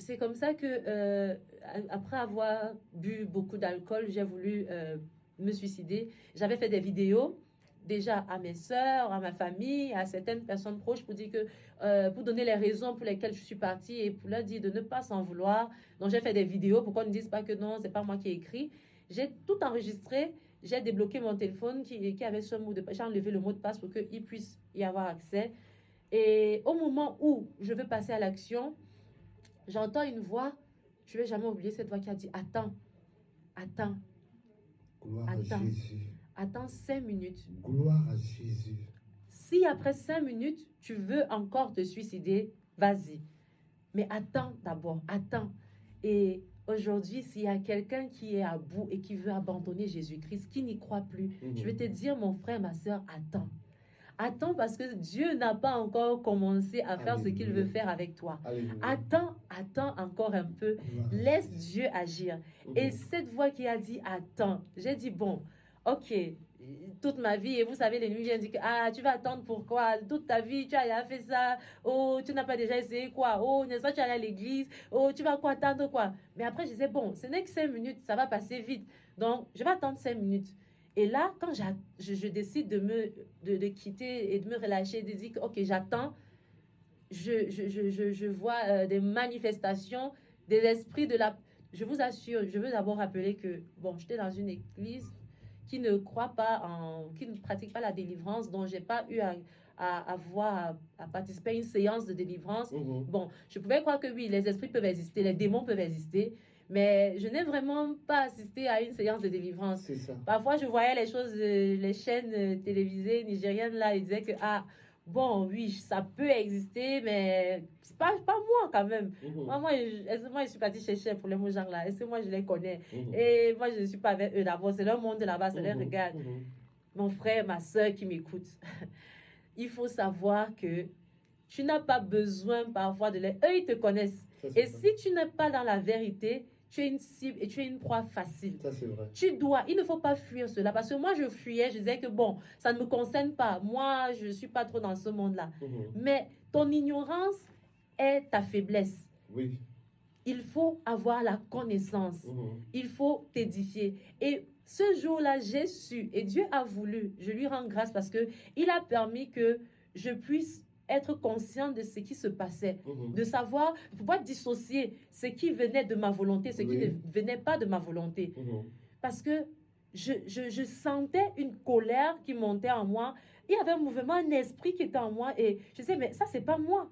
c'est comme ça que, après avoir bu beaucoup d'alcool, j'ai voulu me suicider. J'avais fait des vidéos déjà à mes sœurs, à ma famille, à certaines personnes proches pour dire que, pour donner les raisons pour lesquelles je suis partie et pour leur dire de ne pas s'en vouloir. Donc j'ai fait des vidéos pour qu'on ne dise pas que non, c'est pas moi qui ai écrit. J'ai tout enregistré. J'ai débloqué mon téléphone qui avait ce mot de passe. J'ai enlevé le mot de passe pour qu'il puisse y avoir accès. Et au moment où je veux passer à l'action, j'entends une voix. Je ne vais jamais oublier cette voix qui a dit: attends, attends, Gloire à attends, Jésus. attends 5 minutes. Gloire à Jésus. Si après 5 minutes, tu veux encore te suicider, vas-y. Mais attends d'abord, attends. Et aujourd'hui, s'il y a quelqu'un qui est à bout et qui veut abandonner Jésus-Christ, qui n'y croit plus, je vais te dire, mon frère, ma soeur, attends. Attends parce que Dieu n'a pas encore commencé à faire ce qu'il veut faire avec toi. Alléluia. Attends, attends encore un peu. Laisse Dieu agir. Et cette voix qui a dit attends, j'ai dit bon, ok, toute ma vie, et vous savez, les nuits viennent dire que ah, tu vas attendre pourquoi? Toute ta vie, tu as fait ça. Oh, tu n'as pas déjà essayé quoi? Oh, n'est-ce pas, tu es allé à l'église. Oh, tu vas quoi attendre quoi? Mais après, je disais bon, ce n'est que 5 minutes, ça va passer vite. Donc, je vais attendre 5 minutes. Et là, quand je décide de quitter et de me relâcher, de dire que, ok, j'attends, je vois des manifestations, des esprits de la... Je vous assure, je veux d'abord rappeler que, bon, j'étais dans une église qui ne croit pas qui ne pratique pas la délivrance, dont j'ai pas eu à participer à une séance de délivrance. Bon, je pouvais croire que oui, les esprits peuvent exister, les démons peuvent exister, mais je n'ai vraiment pas assisté à une séance de délivrance. C'est ça. Parfois, je voyais les choses, les chaînes télévisées nigériennes, là, ils disaient que, ah, bon, oui, ça peut exister, mais c'est pas moi quand même. Est-ce que moi, je suis partie chercher pour les mots genre là? Est-ce que moi, je les connais? Et moi, je ne suis pas avec eux d'abord. C'est leur monde là-bas, ça les regarde. Mon frère, ma soeur qui m'écoute, il faut savoir que tu n'as pas besoin parfois de les... Eux, ils te connaissent. Et si tu n'es pas dans la vérité, tu es une cible et tu es une proie facile. Ça, c'est vrai. Il ne faut pas fuir cela. Parce que moi, je fuyais, je disais que bon, ça ne me concerne pas. Moi, je ne suis pas trop dans ce monde-là. Mais ton ignorance est ta faiblesse. Oui. Il faut avoir la connaissance. Il faut t'édifier. Et ce jour-là, j'ai su, et Dieu a voulu, je lui rends grâce parce que il a permis que je puisse être conscient de ce qui se passait, de savoir, de pouvoir dissocier ce qui venait de ma volonté, ce qui ne venait pas de ma volonté. Parce que je sentais une colère qui montait en moi. Il y avait un mouvement, un esprit qui était en moi et je disais, mais ça, c'est pas moi.